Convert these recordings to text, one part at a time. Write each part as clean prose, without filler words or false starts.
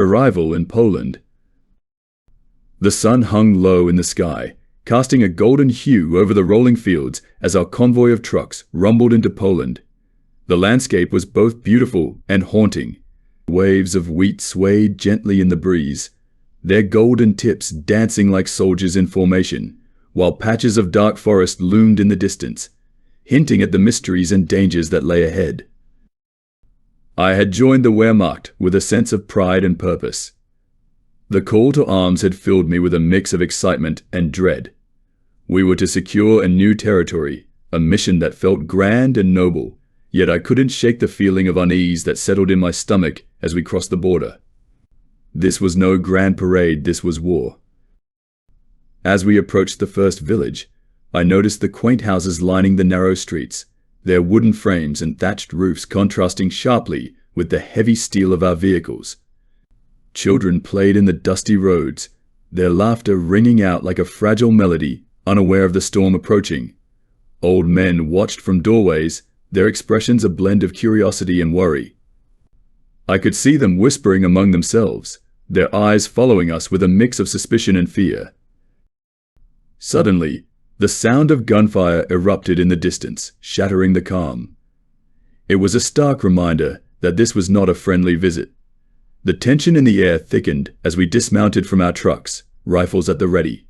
Arrival in Poland. The sun hung low in the sky, casting a golden hue over the rolling fields as our convoy of trucks rumbled into Poland. The landscape was both beautiful and haunting. Waves of wheat swayed gently in the breeze, their golden tips dancing like soldiers in formation, while patches of dark forest loomed in the distance, hinting at the mysteries and dangers that lay ahead. I had joined the Wehrmacht with a sense of pride and purpose. The call to arms had filled me with a mix of excitement and dread. We were to secure a new territory, a mission that felt grand and noble, yet I couldn't shake the feeling of unease that settled in my stomach as we crossed the border. This was no grand parade, this was war. As we approached the first village, I noticed the quaint houses lining the narrow streets, their wooden frames and thatched roofs contrasting sharply with the heavy steel of our vehicles. Children played in the dusty roads, their laughter ringing out like a fragile melody, unaware of the storm approaching. Old men watched from doorways, their expressions a blend of curiosity and worry. I could see them whispering among themselves, their eyes following us with a mix of suspicion and fear. Suddenly, the sound of gunfire erupted in the distance, shattering the calm. It was a stark reminder that this was not a friendly visit. The tension in the air thickened as we dismounted from our trucks, rifles at the ready.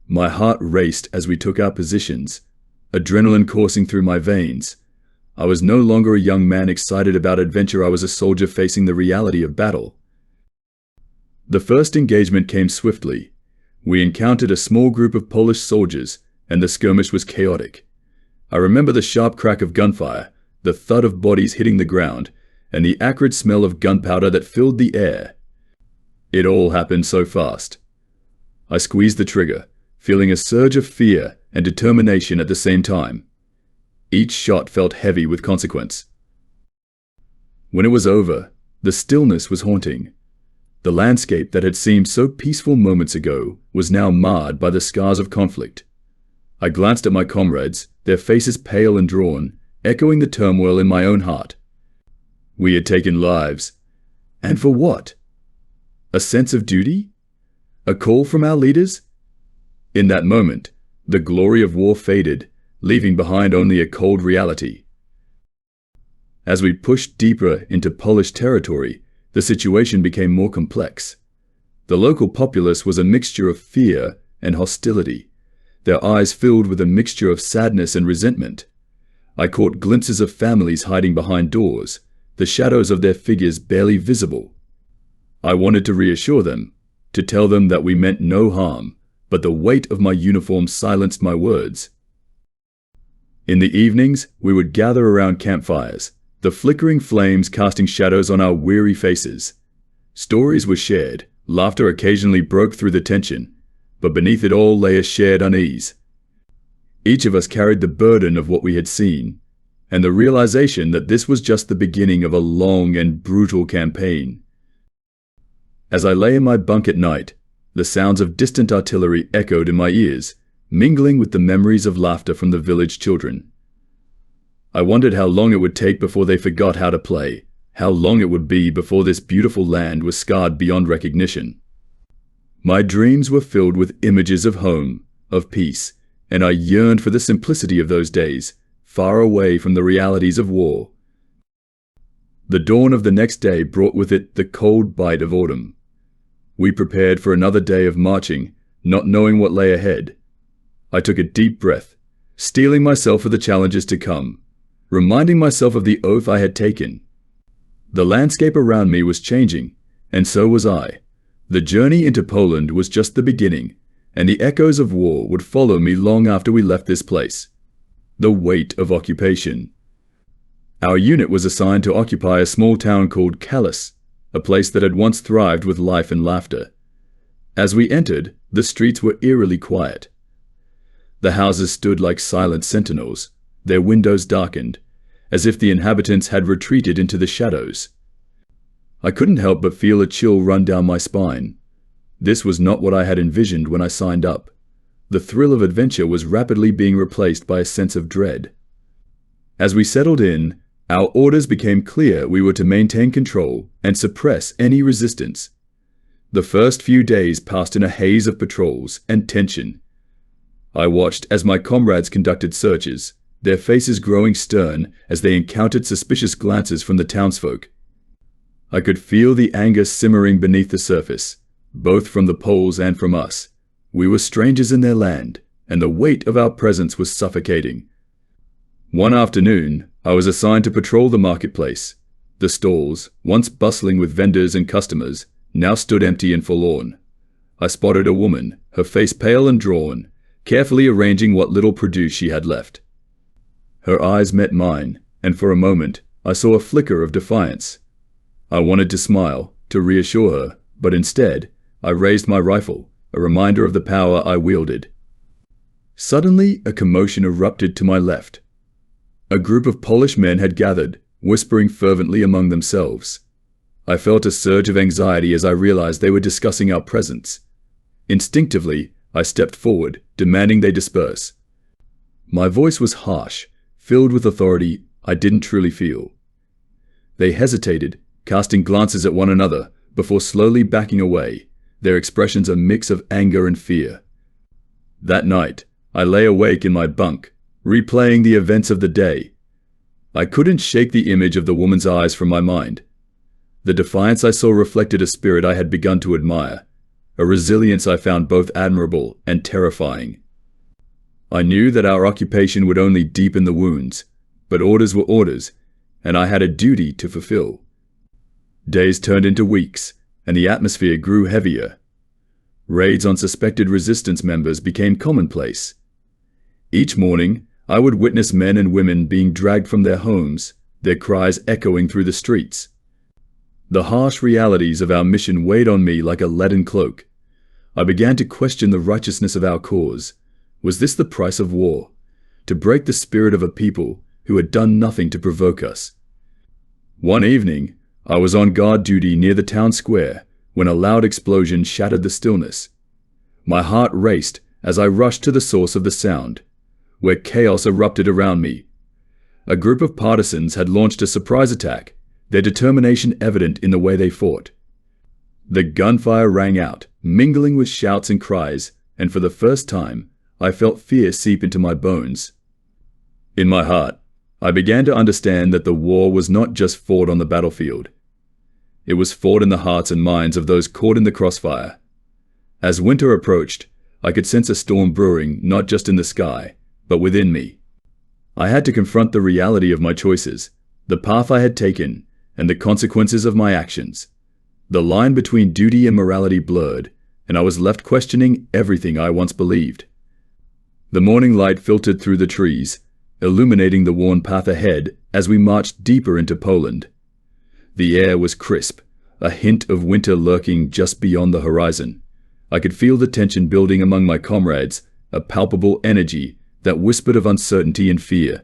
My heart raced as we took our positions, adrenaline coursing through my veins. I was no longer a young man excited about adventure, I was a soldier facing the reality of battle. The first engagement came swiftly. We encountered a small group of Polish soldiers, and the skirmish was chaotic. I remember the sharp crack of gunfire, the thud of bodies hitting the ground, and the acrid smell of gunpowder that filled the air. It all happened so fast. I squeezed the trigger, feeling a surge of fear and determination at the same time. Each shot felt heavy with consequence. When it was over, the stillness was haunting. The landscape that had seemed so peaceful moments ago was now marred by the scars of conflict. I glanced at my comrades, their faces pale and drawn, echoing the turmoil in my own heart. We had taken lives. And for what? A sense of duty? A call from our leaders? In that moment, the glory of war faded, leaving behind only a cold reality. As we pushed deeper into Polish territory, the situation became more complex. The local populace was a mixture of fear and hostility, their eyes filled with a mixture of sadness and resentment. I caught glimpses of families hiding behind doors, the shadows of their figures barely visible. I wanted to reassure them, to tell them that we meant no harm, but the weight of my uniform silenced my words. In the evenings, we would gather around campfires, the flickering flames casting shadows on our weary faces. Stories were shared, laughter occasionally broke through the tension, but beneath it all lay a shared unease. Each of us carried the burden of what we had seen, and the realization that this was just the beginning of a long and brutal campaign. As I lay in my bunk at night, the sounds of distant artillery echoed in my ears, mingling with the memories of laughter from the village children. I wondered how long it would take before they forgot how to play, how long it would be before this beautiful land was scarred beyond recognition. My dreams were filled with images of home, of peace, and I yearned for the simplicity of those days, far away from the realities of war. The dawn of the next day brought with it the cold bite of autumn. We prepared for another day of marching, not knowing what lay ahead. I took a deep breath, steeling myself for the challenges to come, reminding myself of the oath I had taken. The landscape around me was changing, and so was I. The journey into Poland was just the beginning, and the echoes of war would follow me long after we left this place. The weight of occupation. Our unit was assigned to occupy a small town called Kalisz, a place that had once thrived with life and laughter. As we entered, the streets were eerily quiet. The houses stood like silent sentinels, their windows darkened, as if the inhabitants had retreated into the shadows. I couldn't help but feel a chill run down my spine. This was not what I had envisioned when I signed up. The thrill of adventure was rapidly being replaced by a sense of dread. As we settled in, Our orders became clear. We were to maintain control and suppress any resistance. The first few days passed in a haze of patrols and tension. I watched as my comrades conducted searches, their faces growing stern as they encountered suspicious glances from the townsfolk. I could feel the anger simmering beneath the surface, both from the Poles and from us. We were strangers in their land, and the weight of our presence was suffocating. One afternoon, I was assigned to patrol the marketplace. The stalls, once bustling with vendors and customers, now stood empty and forlorn. I spotted a woman, her face pale and drawn, carefully arranging what little produce she had left. Her eyes met mine, and for a moment, I saw a flicker of defiance. I wanted to smile, to reassure her, but instead, I raised my rifle, a reminder of the power I wielded. Suddenly, a commotion erupted to my left. A group of Polish men had gathered, whispering fervently among themselves. I felt a surge of anxiety as I realized they were discussing our presence. Instinctively, I stepped forward, demanding they disperse. My voice was harsh, filled with authority I didn't truly feel. They hesitated, casting glances at one another, before slowly backing away, their expressions a mix of anger and fear. That night, I lay awake in my bunk, replaying the events of the day. I couldn't shake the image of the woman's eyes from my mind. The defiance I saw reflected a spirit I had begun to admire, a resilience I found both admirable and terrifying. I knew that our occupation would only deepen the wounds, but orders were orders, and I had a duty to fulfill. Days turned into weeks, and the atmosphere grew heavier. Raids on suspected resistance members became commonplace. Each morning, I would witness men and women being dragged from their homes, their cries echoing through the streets. The harsh realities of our mission weighed on me like a leaden cloak. I began to question the righteousness of our cause. Was this the price of war? To break the spirit of a people who had done nothing to provoke us? One evening, I was on guard duty near the town square when a loud explosion shattered the stillness. My heart raced as I rushed to the source of the sound, where chaos erupted around me. A group of partisans had launched a surprise attack, their determination evident in the way they fought. The gunfire rang out, mingling with shouts and cries, and for the first time, I felt fear seep into my bones. In my heart, I began to understand that the war was not just fought on the battlefield. It was fought in the hearts and minds of those caught in the crossfire. As winter approached, I could sense a storm brewing not just in the sky, but within me. I had to confront the reality of my choices, the path I had taken, and the consequences of my actions. The line between duty and morality blurred, and I was left questioning everything I once believed. The morning light filtered through the trees, illuminating the worn path ahead as we marched deeper into Poland. The air was crisp, a hint of winter lurking just beyond the horizon. I could feel the tension building among my comrades, a palpable energy that whispered of uncertainty and fear.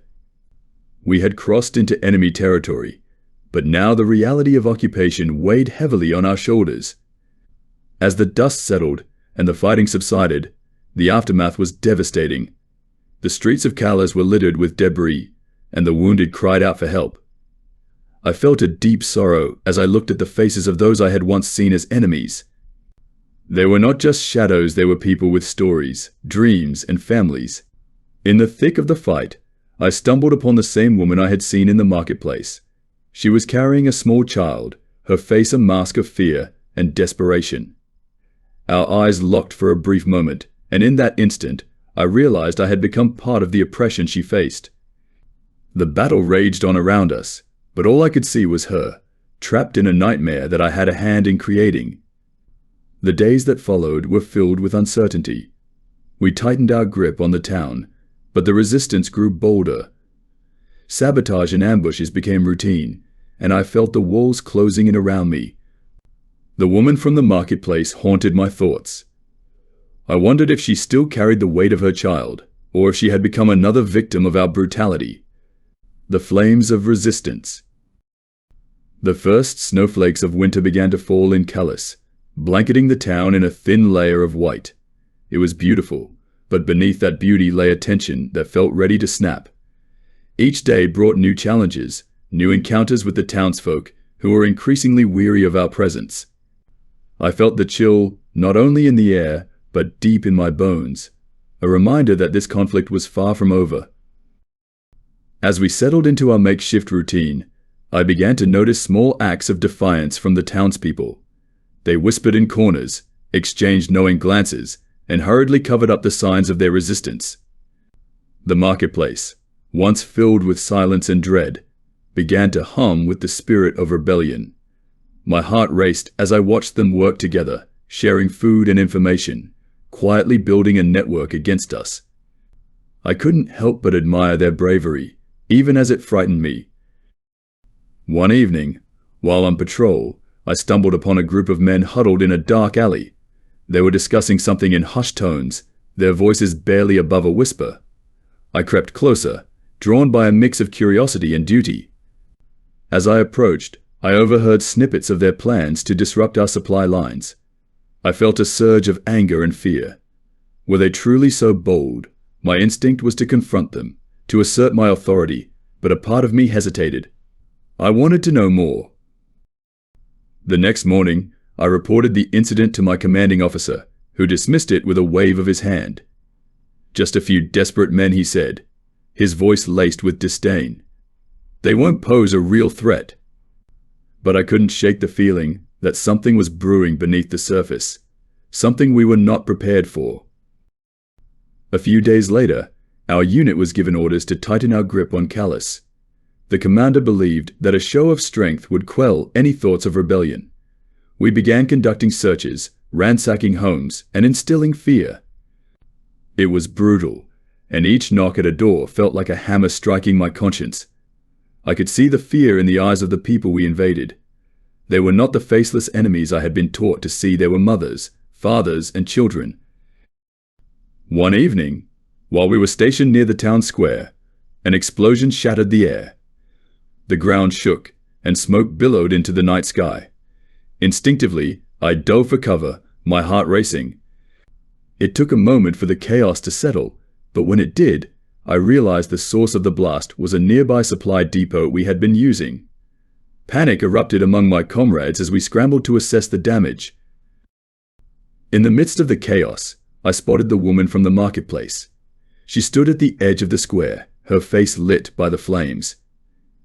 We had crossed into enemy territory, but now the reality of occupation weighed heavily on our shoulders. As the dust settled and the fighting subsided, the aftermath was devastating. The streets of Calais were littered with debris, and the wounded cried out for help. I felt a deep sorrow as I looked at the faces of those I had once seen as enemies. They were not just shadows, they were people with stories, dreams, and families. In the thick of the fight, I stumbled upon the same woman I had seen in the marketplace. She was carrying a small child, her face a mask of fear and desperation. Our eyes locked for a brief moment, and in that instant, I realized I had become part of the oppression she faced. The battle raged on around us, but all I could see was her, trapped in a nightmare that I had a hand in creating. The days that followed were filled with uncertainty. We tightened our grip on the town, but the resistance grew bolder. Sabotage and ambushes became routine, and I felt the walls closing in around me. The woman from the marketplace haunted my thoughts. I wondered if she still carried the weight of her child, or if she had become another victim of our brutality. The flames of resistance. The first snowflakes of winter began to fall in Calais, blanketing the town in a thin layer of white. It was beautiful, but beneath that beauty lay a tension that felt ready to snap. Each day brought new challenges, new encounters with the townsfolk who were increasingly weary of our presence. I felt the chill not only in the air, but deep in my bones, a reminder that this conflict was far from over. As we settled into our makeshift routine, I began to notice small acts of defiance from the townspeople. They whispered in corners, exchanged knowing glances, and hurriedly covered up the signs of their resistance. The marketplace, once filled with silence and dread, began to hum with the spirit of rebellion. My heart raced as I watched them work together, sharing food and information, quietly building a network against us. I couldn't help but admire their bravery, even as it frightened me. One evening, while on patrol, I stumbled upon a group of men huddled in a dark alley. They were discussing something in hushed tones, their voices barely above a whisper. I crept closer, drawn by a mix of curiosity and duty. As I approached, I overheard snippets of their plans to disrupt our supply lines. I felt a surge of anger and fear. Were they truly so bold? My instinct was to confront them, to assert my authority, but a part of me hesitated. I wanted to know more. The next morning, I reported the incident to my commanding officer, who dismissed it with a wave of his hand. "Just a few desperate men," he said, his voice laced with disdain. "They won't pose a real threat." But I couldn't shake the feeling that something was brewing beneath the surface, something we were not prepared for. A few days later, our unit was given orders to tighten our grip on Callus. The commander believed that a show of strength would quell any thoughts of rebellion. We began conducting searches, ransacking homes, and instilling fear. It was brutal, and each knock at a door felt like a hammer striking my conscience. I could see the fear in the eyes of the people we invaded. They were not the faceless enemies I had been taught to see. They were mothers, fathers, and children. One evening, while we were stationed near the town square, an explosion shattered the air. The ground shook, and smoke billowed into the night sky. Instinctively, I dove for cover, my heart racing. It took a moment for the chaos to settle, but when it did, I realized the source of the blast was a nearby supply depot we had been using. Panic erupted among my comrades as we scrambled to assess the damage. In the midst of the chaos, I spotted the woman from the marketplace. She stood at the edge of the square, her face lit by the flames.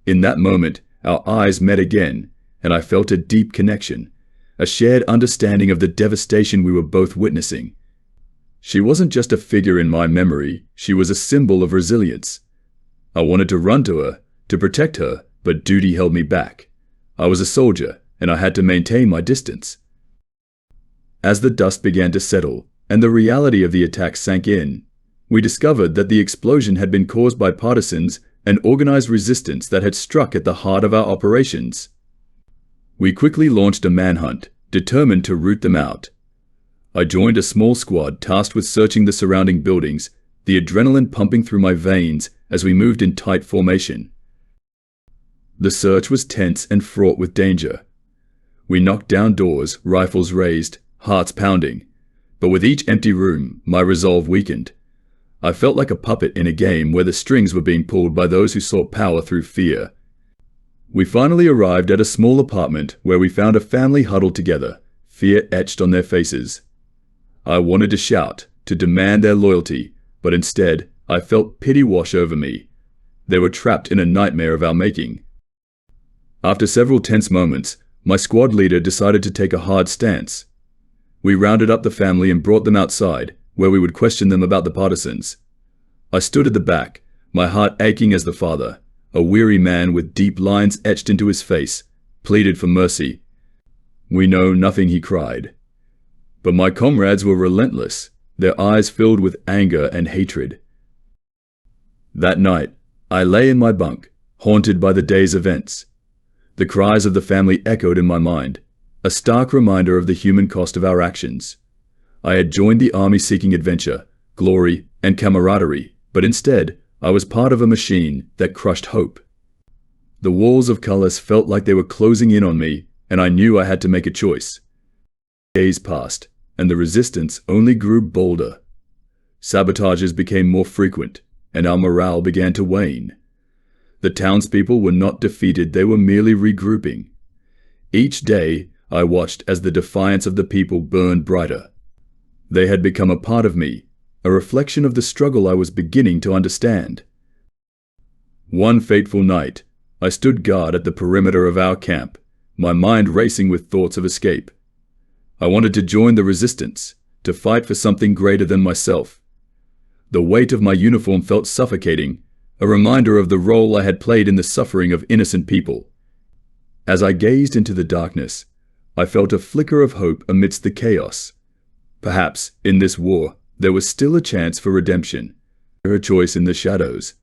In that moment, our eyes met again, and I felt a deep connection, a shared understanding of the devastation we were both witnessing. She wasn't just a figure in my memory, she was a symbol of resilience. I wanted to run to her, to protect her, but duty held me back. I was a soldier, and I had to maintain my distance. As the dust began to settle, and the reality of the attack sank in, we discovered that the explosion had been caused by partisans and organized resistance that had struck at the heart of our operations. We quickly launched a manhunt, determined to root them out. I joined a small squad tasked with searching the surrounding buildings, the adrenaline pumping through my veins as we moved in tight formation. The search was tense and fraught with danger. We knocked down doors, rifles raised, hearts pounding. But with each empty room, my resolve weakened. I felt like a puppet in a game where the strings were being pulled by those who sought power through fear. We finally arrived at a small apartment where we found a family huddled together, fear etched on their faces. I wanted to shout, to demand their loyalty, but instead, I felt pity wash over me. They were trapped in a nightmare of our making. After several tense moments, my squad leader decided to take a hard stance. We rounded up the family and brought them outside, where we would question them about the partisans. I stood at the back, my heart aching as the father, a weary man with deep lines etched into his face, pleaded for mercy. "We know nothing," he cried. But my comrades were relentless, their eyes filled with anger and hatred. That night, I lay in my bunk, haunted by the day's events. The cries of the family echoed in my mind, a stark reminder of the human cost of our actions. I had joined the army seeking adventure, glory, and camaraderie, but instead, I was part of a machine that crushed hope. The walls of Cullis felt like they were closing in on me, and I knew I had to make a choice. Days passed, and the resistance only grew bolder. Sabotages became more frequent, and our morale began to wane. The townspeople were not defeated, they were merely regrouping. Each day, I watched as the defiance of the people burned brighter. They had become a part of me, a reflection of the struggle I was beginning to understand. One fateful night, I stood guard at the perimeter of our camp, my mind racing with thoughts of escape. I wanted to join the resistance, to fight for something greater than myself. The weight of my uniform felt suffocating, a reminder of the role I had played in the suffering of innocent people. As I gazed into the darkness, I felt a flicker of hope amidst the chaos. Perhaps, in this war, there was still a chance for redemption, her choice in the shadows.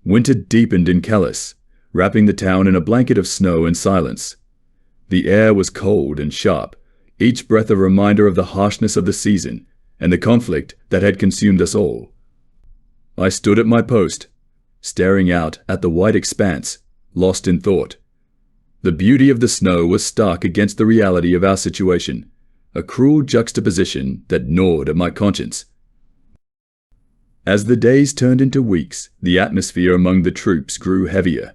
Winter deepened in Calais, wrapping the town in a blanket of snow and silence. The air was cold and sharp, each breath a reminder of the harshness of the season and the conflict that had consumed us all. I stood at my post, staring out at the white expanse, lost in thought. The beauty of the snow was stark against the reality of our situation, a cruel juxtaposition that gnawed at my conscience. As the days turned into weeks, the atmosphere among the troops grew heavier.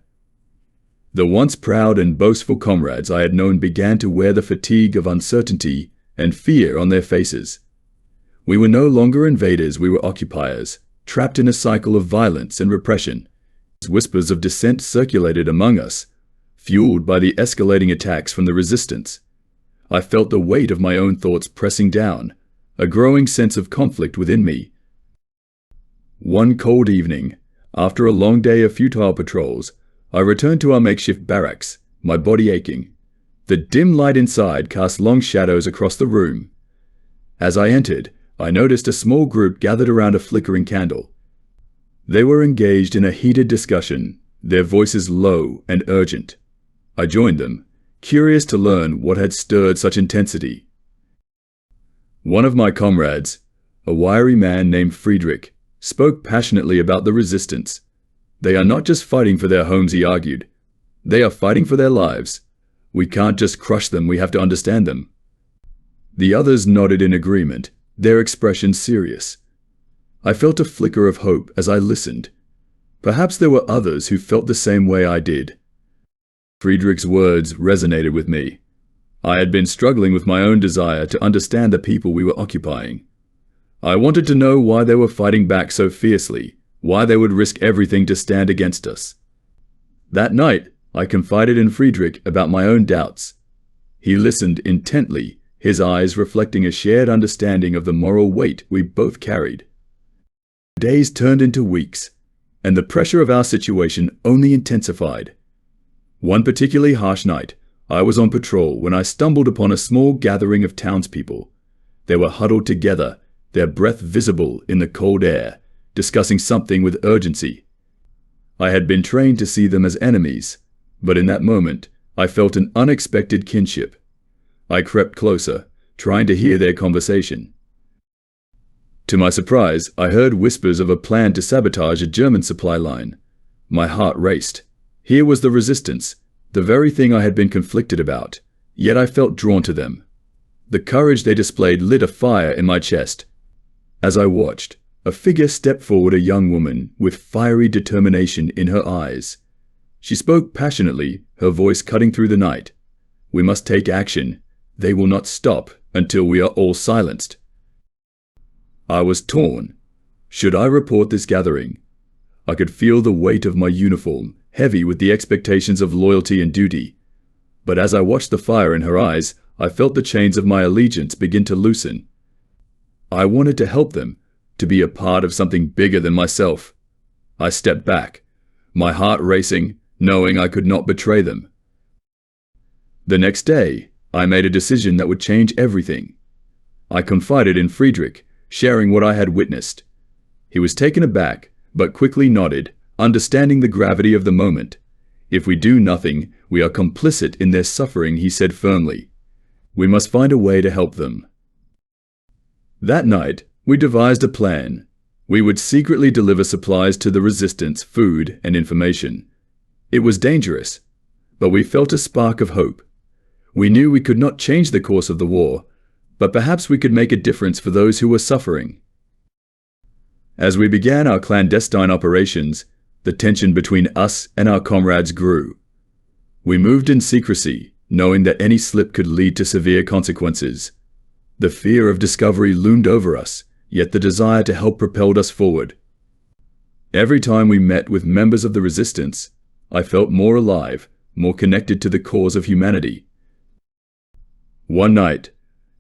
The once proud and boastful comrades I had known began to wear the fatigue of uncertainty and fear on their faces. We were no longer invaders, we were occupiers, trapped in a cycle of violence and repression. Whispers of dissent circulated among us, fueled by the escalating attacks from the resistance. I felt the weight of my own thoughts pressing down, a growing sense of conflict within me. One cold evening, after a long day of futile patrols, I returned to our makeshift barracks, my body aching. The dim light inside cast long shadows across the room. As I entered, I noticed a small group gathered around a flickering candle. They were engaged in a heated discussion, their voices low and urgent. I joined them, curious to learn what had stirred such intensity. One of my comrades, a wiry man named Friedrich, spoke passionately about the resistance. They are not just fighting for their homes, he argued. They are fighting for their lives. We can't just crush them, we have to understand them. The others nodded in agreement, their expression serious. I felt a flicker of hope as I listened. Perhaps there were others who felt the same way I did. Friedrich's words resonated with me. I had been struggling with my own desire to understand the people we were occupying. I wanted to know why they were fighting back so fiercely, why they would risk everything to stand against us. That night, I confided in Friedrich about my own doubts. He listened intently, his eyes reflecting a shared understanding of the moral weight we both carried. Days turned into weeks, and the pressure of our situation only intensified. One particularly harsh night, I was on patrol when I stumbled upon a small gathering of townspeople. They were huddled together, their breath visible in the cold air, discussing something with urgency. I had been trained to see them as enemies, but in that moment, I felt an unexpected kinship. I crept closer, trying to hear their conversation. To my surprise, I heard whispers of a plan to sabotage a German supply line. My heart raced. Here was the resistance, the very thing I had been conflicted about, yet I felt drawn to them. The courage they displayed lit a fire in my chest. As I watched, a figure stepped forward, a young woman with fiery determination in her eyes. She spoke passionately, her voice cutting through the night. We must take action. They will not stop until we are all silenced. I was torn. Should I report this gathering? I could feel the weight of my uniform, heavy with the expectations of loyalty and duty. But as I watched the fire in her eyes, I felt the chains of my allegiance begin to loosen. I wanted to help them, to be a part of something bigger than myself. I stepped back, my heart racing, knowing I could not betray them. The next day, I made a decision that would change everything. I confided in Friedrich, sharing what I had witnessed. He was taken aback, but quickly nodded, understanding the gravity of the moment. If we do nothing, we are complicit in their suffering, he said firmly. We must find a way to help them. That night, we devised a plan. We would secretly deliver supplies to the resistance, food, and information. It was dangerous, but we felt a spark of hope. We knew we could not change the course of the war, but perhaps we could make a difference for those who were suffering. As we began our clandestine operations, the tension between us and our comrades grew. We moved in secrecy, knowing that any slip could lead to severe consequences. The fear of discovery loomed over us, yet the desire to help propelled us forward. Every time we met with members of the resistance, I felt more alive, more connected to the cause of humanity. One night,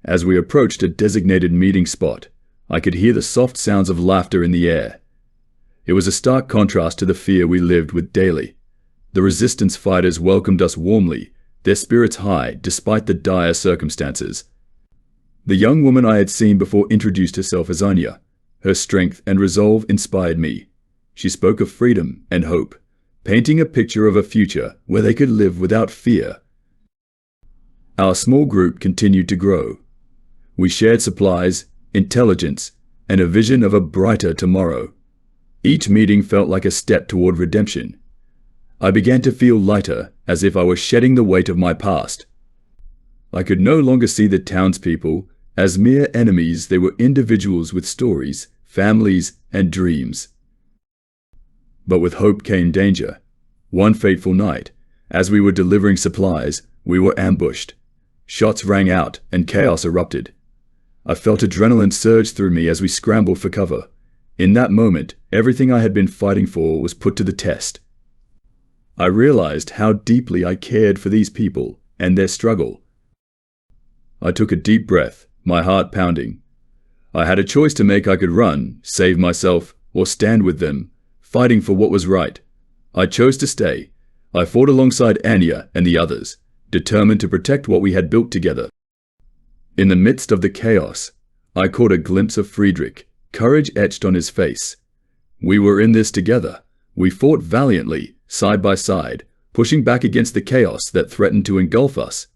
as we approached a designated meeting spot, I could hear the soft sounds of laughter in the air. It was a stark contrast to the fear we lived with daily. The resistance fighters welcomed us warmly, their spirits high despite the dire circumstances. The young woman I had seen before introduced herself as Anya. Her strength and resolve inspired me. She spoke of freedom and hope, painting a picture of a future where they could live without fear. Our small group continued to grow. We shared supplies, intelligence, and a vision of a brighter tomorrow. Each meeting felt like a step toward redemption. I began to feel lighter, as if I was shedding the weight of my past. I could no longer see the townspeople as mere enemies. They were individuals with stories, families, and dreams. But with hope came danger. One fateful night, as we were delivering supplies, we were ambushed. Shots rang out and chaos erupted. I felt adrenaline surge through me as we scrambled for cover. In that moment, everything I had been fighting for was put to the test. I realized how deeply I cared for these people and their struggle. I took a deep breath, my heart pounding. I had a choice to make. I could run, save myself, or stand with them, fighting for what was right. I chose to stay. I fought alongside Anya and the others, determined to protect what we had built together. In the midst of the chaos, I caught a glimpse of Friedrich, courage etched on his face. We were in this together. We fought valiantly, side by side, pushing back against the chaos that threatened to engulf us.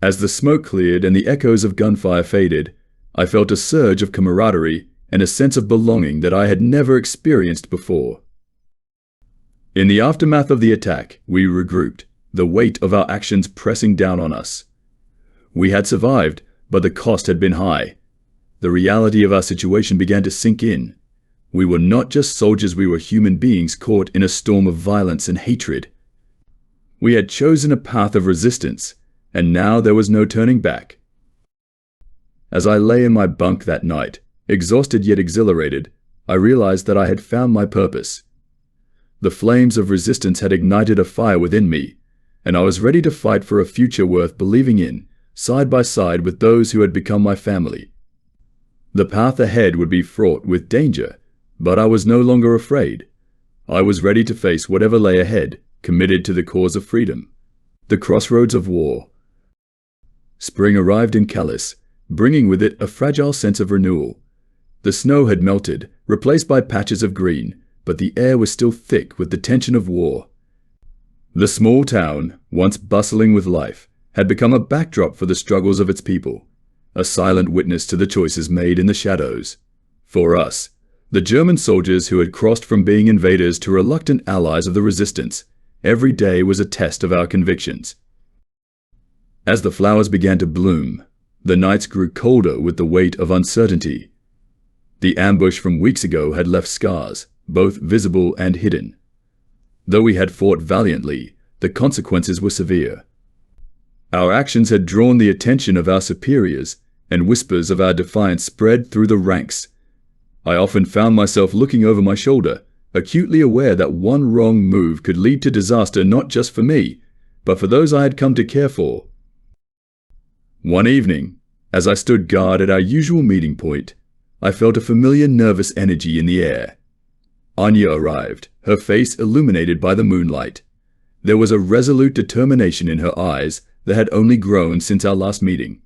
As the smoke cleared and the echoes of gunfire faded, I felt a surge of camaraderie and a sense of belonging that I had never experienced before. In the aftermath of the attack, we regrouped, the weight of our actions pressing down on us. We had survived, but the cost had been high. The reality of our situation began to sink in. We were not just soldiers, we were human beings caught in a storm of violence and hatred. We had chosen a path of resistance, and now there was no turning back. As I lay in my bunk that night, exhausted yet exhilarated, I realized that I had found my purpose. The flames of resistance had ignited a fire within me, and I was ready to fight for a future worth believing in, side by side with those who had become my family. The path ahead would be fraught with danger, but I was no longer afraid. I was ready to face whatever lay ahead, committed to the cause of freedom. The crossroads of war. Spring arrived in Calais, bringing with it a fragile sense of renewal. The snow had melted, replaced by patches of green, but the air was still thick with the tension of war. The small town, once bustling with life, had become a backdrop for the struggles of its people, a silent witness to the choices made in the shadows. For us, the German soldiers who had crossed from being invaders to reluctant allies of the resistance, every day was a test of our convictions. As the flowers began to bloom, the nights grew colder with the weight of uncertainty. The ambush from weeks ago had left scars, both visible and hidden. Though we had fought valiantly, the consequences were severe. Our actions had drawn the attention of our superiors, and whispers of our defiance spread through the ranks. I often found myself looking over my shoulder, acutely aware that one wrong move could lead to disaster not just for me, but for those I had come to care for. One evening, as I stood guard at our usual meeting point, I felt a familiar nervous energy in the air. Anya arrived, her face illuminated by the moonlight. There was a resolute determination in her eyes that had only grown since our last meeting.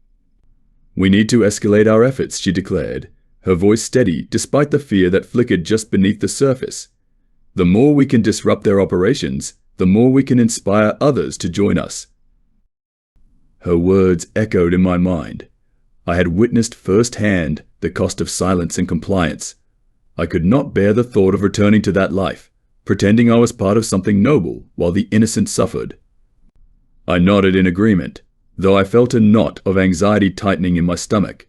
"We need to escalate our efforts," she declared, her voice steady despite the fear that flickered just beneath the surface. "The more we can disrupt their operations, the more we can inspire others to join us." Her words echoed in my mind. I had witnessed firsthand the cost of silence and compliance. I could not bear the thought of returning to that life, pretending I was part of something noble while the innocent suffered. I nodded in agreement, though I felt a knot of anxiety tightening in my stomach.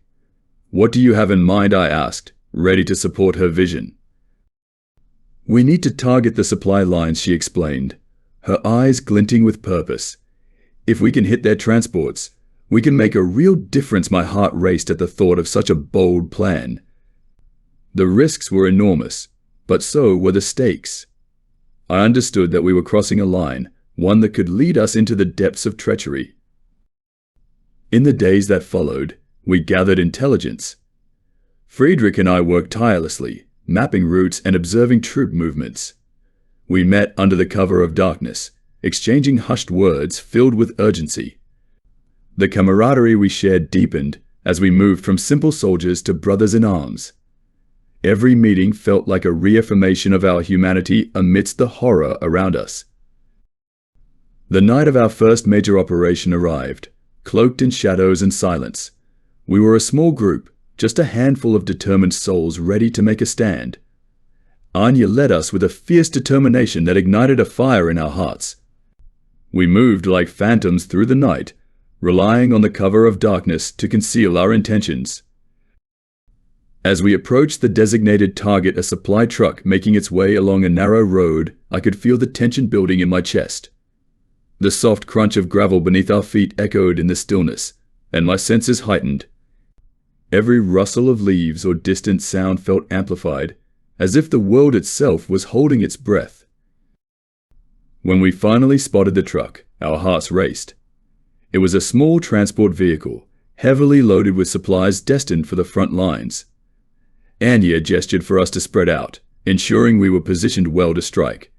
"What do you have in mind?" I asked, ready to support her vision. "We need to target the supply lines," she explained, her eyes glinting with purpose. "If we can hit their transports, we can make a real difference." My heart raced at the thought of such a bold plan. The risks were enormous, but so were the stakes. I understood that we were crossing a line, one that could lead us into the depths of treachery. In the days that followed, we gathered intelligence. Friedrich and I worked tirelessly, mapping routes and observing troop movements. We met under the cover of darkness, exchanging hushed words filled with urgency. The camaraderie we shared deepened as we moved from simple soldiers to brothers in arms. Every meeting felt like a reaffirmation of our humanity amidst the horror around us. The night of our first major operation arrived, cloaked in shadows and silence. We were a small group, just a handful of determined souls ready to make a stand. Anya led us with a fierce determination that ignited a fire in our hearts. We moved like phantoms through the night, relying on the cover of darkness to conceal our intentions. As we approached the designated target, a supply truck making its way along a narrow road, I could feel the tension building in my chest. The soft crunch of gravel beneath our feet echoed in the stillness, and my senses heightened. Every rustle of leaves or distant sound felt amplified, as if the world itself was holding its breath. When we finally spotted the truck, our hearts raced. It was a small transport vehicle, heavily loaded with supplies destined for the front lines. Anya gestured for us to spread out, ensuring we were positioned well to strike.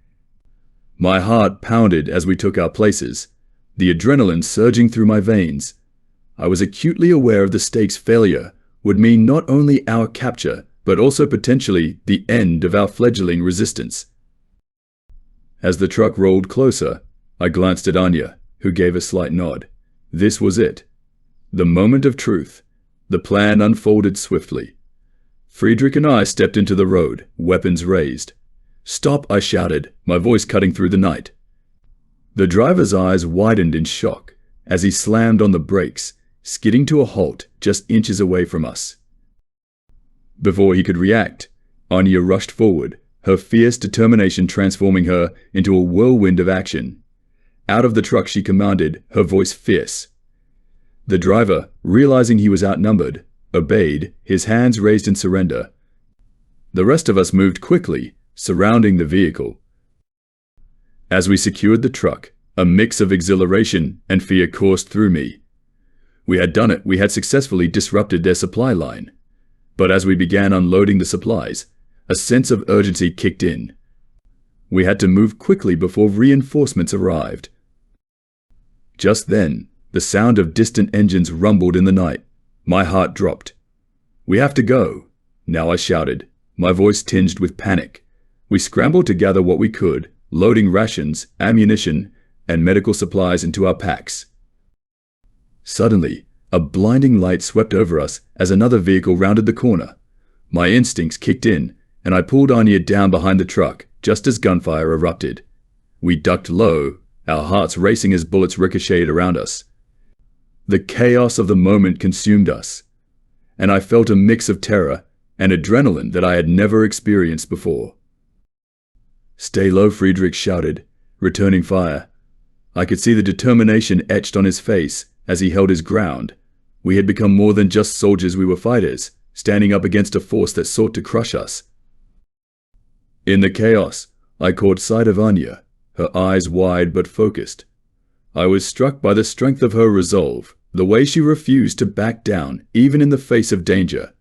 My heart pounded as we took our places, the adrenaline surging through my veins. I was acutely aware of the stakes. Failure would mean not only our capture, but also potentially the end of our fledgling resistance. As the truck rolled closer, I glanced at Anya, who gave a slight nod. This was it. The moment of truth. The plan unfolded swiftly. Friedrich and I stepped into the road, weapons raised. "Stop!" I shouted, my voice cutting through the night. The driver's eyes widened in shock as he slammed on the brakes, skidding to a halt just inches away from us. Before he could react, Anya rushed forward, her fierce determination transforming her into a whirlwind of action. Out of the truck she commanded, her voice fierce. The driver, realizing he was outnumbered, obeyed, his hands raised in surrender. The rest of us moved quickly, surrounding the vehicle. As we secured the truck, a mix of exhilaration and fear coursed through me. We had done it. We had successfully disrupted their supply line. But as we began unloading the supplies, a sense of urgency kicked in. We had to move quickly before reinforcements arrived. Just then, the sound of distant engines rumbled in the night. My heart dropped. "We have to go," now I shouted, my voice tinged with panic. We scrambled to gather what we could, loading rations, ammunition, and medical supplies into our packs. Suddenly, a blinding light swept over us as another vehicle rounded the corner. My instincts kicked in, and I pulled Anya down behind the truck just as gunfire erupted. We ducked low, our hearts racing as bullets ricocheted around us. The chaos of the moment consumed us, and I felt a mix of terror and adrenaline that I had never experienced before. "Stay low," Friedrich shouted, returning fire. I could see the determination etched on his face as he held his ground. We had become more than just soldiers, we were fighters, standing up against a force that sought to crush us. In the chaos, I caught sight of Anya, her eyes wide but focused. I was struck by the strength of her resolve, the way she refused to back down, even in the face of danger.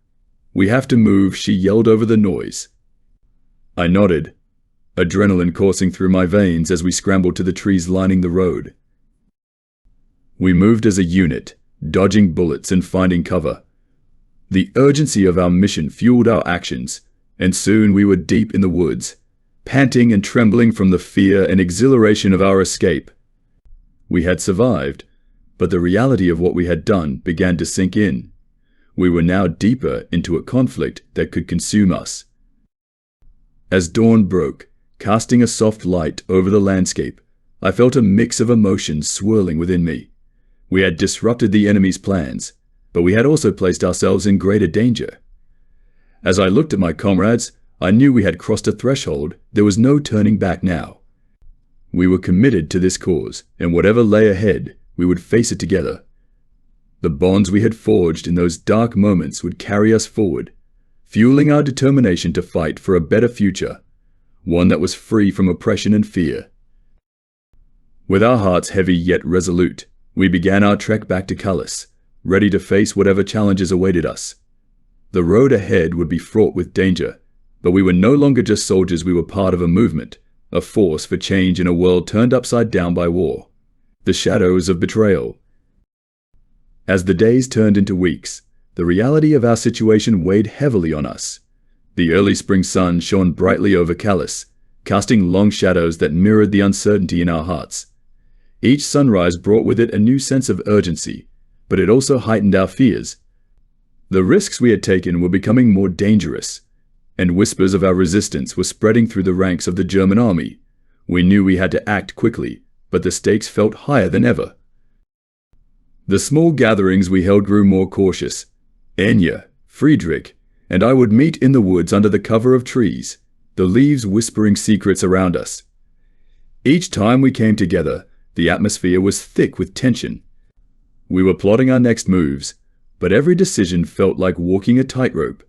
"We have to move," she yelled over the noise. I nodded, adrenaline coursing through my veins as we scrambled to the trees lining the road. We moved as a unit, dodging bullets and finding cover. The urgency of our mission fueled our actions, and soon we were deep in the woods, panting and trembling from the fear and exhilaration of our escape. We had survived, but the reality of what we had done began to sink in. We were now deeper into a conflict that could consume us. As dawn broke, casting a soft light over the landscape, I felt a mix of emotions swirling within me. We had disrupted the enemy's plans, but we had also placed ourselves in greater danger. As I looked at my comrades, I knew we had crossed a threshold. There was no turning back now. We were committed to this cause, and whatever lay ahead, we would face it together. The bonds we had forged in those dark moments would carry us forward, fueling our determination to fight for a better future, one that was free from oppression and fear. With our hearts heavy yet resolute, we began our trek back to Cullis, ready to face whatever challenges awaited us. The road ahead would be fraught with danger, but we were no longer just soldiers. We were part of a movement, a force for change in a world turned upside down by war. The shadows of betrayal. As the days turned into weeks, the reality of our situation weighed heavily on us. The early spring sun shone brightly over Cullis, casting long shadows that mirrored the uncertainty in our hearts. Each sunrise brought with it a new sense of urgency, but it also heightened our fears. The risks we had taken were becoming more dangerous, and whispers of our resistance were spreading through the ranks of the German army. We knew we had to act quickly, but the stakes felt higher than ever. The small gatherings we held grew more cautious. Anya, Friedrich, and I would meet in the woods under the cover of trees, the leaves whispering secrets around us. Each time we came together, the atmosphere was thick with tension. We were plotting our next moves, but every decision felt like walking a tightrope.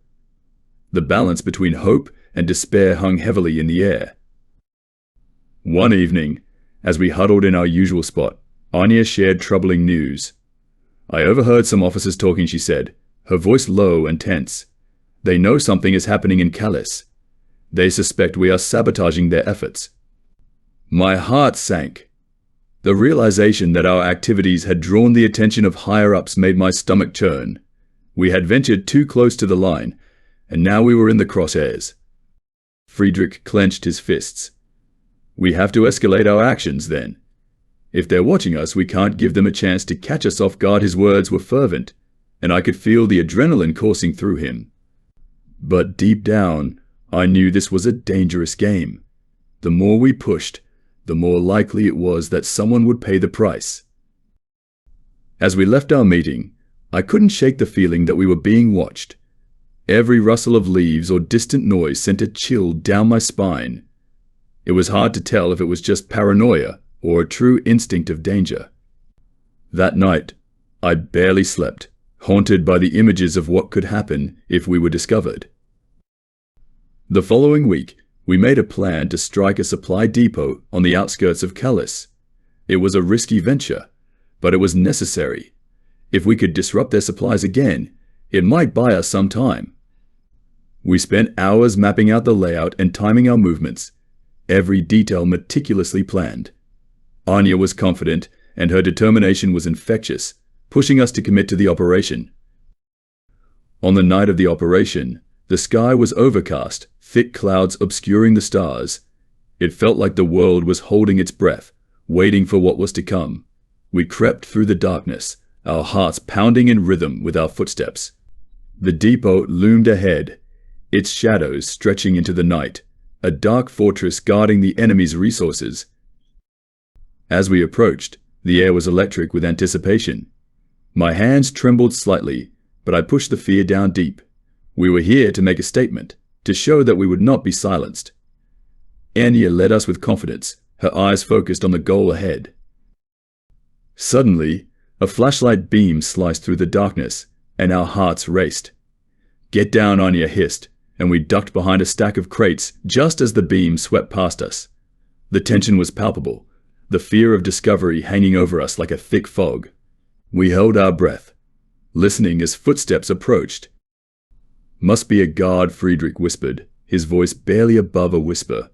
The balance between hope and despair hung heavily in the air. One evening, as we huddled in our usual spot, Anya shared troubling news. "I overheard some officers talking," she said, her voice low and tense. "They know something is happening in Cullis. They suspect we are sabotaging their efforts." My heart sank. The realization that our activities had drawn the attention of higher-ups made my stomach churn. We had ventured too close to the line, and now we were in the crosshairs. Friedrich clenched his fists. "We have to escalate our actions, then. If they're watching us, we can't give them a chance to catch us off guard." His words were fervent, and I could feel the adrenaline coursing through him. But deep down, I knew this was a dangerous game. The more we pushed, the more likely it was that someone would pay the price. As we left our meeting, I couldn't shake the feeling that we were being watched. Every rustle of leaves or distant noise sent a chill down my spine. It was hard to tell if it was just paranoia or a true instinct of danger. That night, I barely slept, haunted by the images of what could happen if we were discovered. The following week, we made a plan to strike a supply depot on the outskirts of Cullis. It was a risky venture, but it was necessary. If we could disrupt their supplies again, it might buy us some time. We spent hours mapping out the layout and timing our movements, every detail meticulously planned. Anya was confident, and her determination was infectious, pushing us to commit to the operation. On the night of the operation, the sky was overcast, thick clouds obscuring the stars. It felt like the world was holding its breath, waiting for what was to come. We crept through the darkness, our hearts pounding in rhythm with our footsteps. The depot loomed ahead, its shadows stretching into the night, a dark fortress guarding the enemy's resources. As we approached, the air was electric with anticipation. My hands trembled slightly, but I pushed the fear down deep. We were here to make a statement, to show that we would not be silenced. Anya led us with confidence, her eyes focused on the goal ahead. Suddenly, a flashlight beam sliced through the darkness, and our hearts raced. "Get down," Anya hissed, and we ducked behind a stack of crates just as the beam swept past us. The tension was palpable, the fear of discovery hanging over us like a thick fog. We held our breath, listening as footsteps approached. "Must be a guard," Friedrich whispered, his voice barely above a whisper.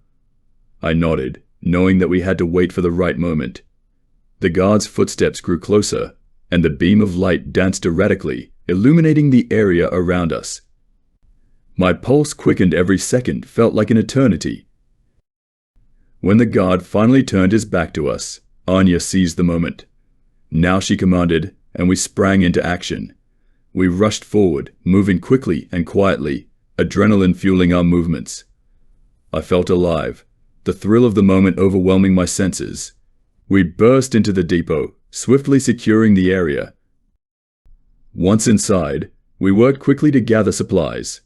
I nodded, knowing that we had to wait for the right moment. The guard's footsteps grew closer, and the beam of light danced erratically, illuminating the area around us. My pulse quickened every second, felt like an eternity. When the guard finally turned his back to us, Anya seized the moment. Now she commanded, and we sprang into action. We rushed forward, moving quickly and quietly, adrenaline fueling our movements. I felt alive, the thrill of the moment overwhelming my senses. We burst into the depot, swiftly securing the area. Once inside, we worked quickly to gather supplies.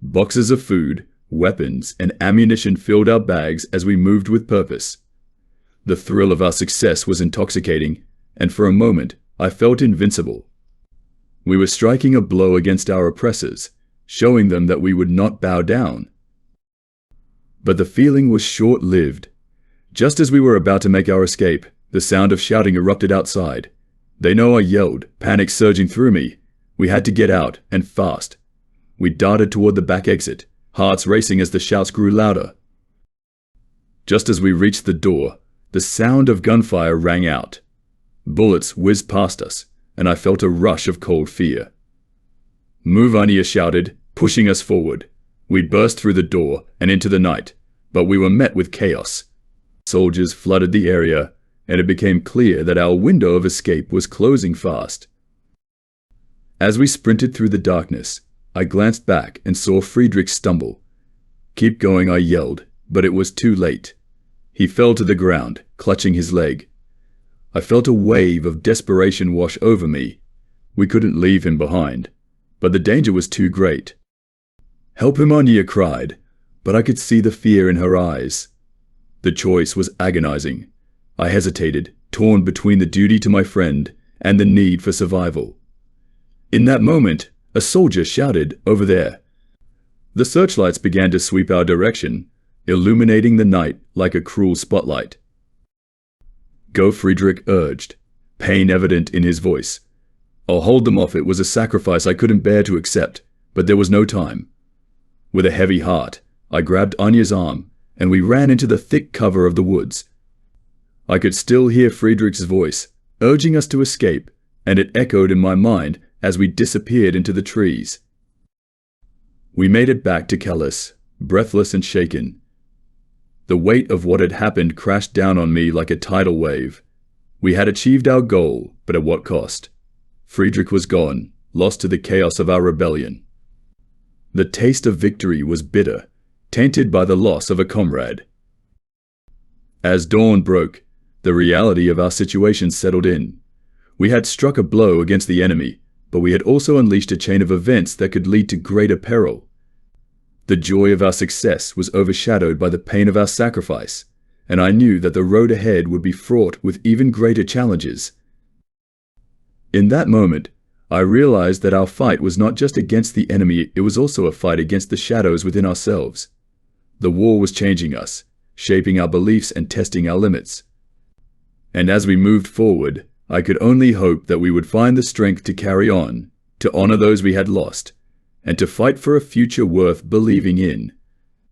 Boxes of food, weapons, and ammunition filled our bags as we moved with purpose. The thrill of our success was intoxicating, and for a moment, I felt invincible. We were striking a blow against our oppressors, showing them that we would not bow down. But the feeling was short-lived. Just as we were about to make our escape, the sound of shouting erupted outside. They know I yelled, panic surging through me. We had to get out, and fast. We darted toward the back exit, hearts racing as the shouts grew louder. Just as we reached the door, the sound of gunfire rang out. Bullets whizzed past us, and I felt a rush of cold fear. "Move," Anya shouted, pushing us forward. We burst through the door and into the night, but we were met with chaos. Soldiers flooded the area, and it became clear that our window of escape was closing fast. As we sprinted through the darkness, I glanced back and saw Friedrich stumble. "Keep going," I yelled, but it was too late. He fell to the ground, clutching his leg. I felt a wave of desperation wash over me. We couldn't leave him behind, but the danger was too great. "Help him," Anya cried, but I could see the fear in her eyes. The choice was agonizing. I hesitated, torn between the duty to my friend and the need for survival. In that moment, a soldier shouted, "Over there." The searchlights began to sweep our direction, illuminating the night like a cruel spotlight. "Go," Friedrich urged, pain evident in his voice. "I'll hold them off." It was a sacrifice I couldn't bear to accept, but there was no time. With a heavy heart, I grabbed Anya's arm, and we ran into the thick cover of the woods. I could still hear Friedrich's voice, urging us to escape, and it echoed in my mind as we disappeared into the trees. We made it back to Calais, breathless and shaken. The weight of what had happened crashed down on me like a tidal wave. We had achieved our goal, but at what cost? Friedrich was gone, lost to the chaos of our rebellion. The taste of victory was bitter, tainted by the loss of a comrade. As dawn broke, the reality of our situation settled in. We had struck a blow against the enemy, but we had also unleashed a chain of events that could lead to greater peril. The joy of our success was overshadowed by the pain of our sacrifice, and I knew that the road ahead would be fraught with even greater challenges. In that moment, I realized that our fight was not just against the enemy, it was also a fight against the shadows within ourselves. The war was changing us, shaping our beliefs and testing our limits. And as we moved forward, I could only hope that we would find the strength to carry on, to honor those we had lost, and to fight for a future worth believing in.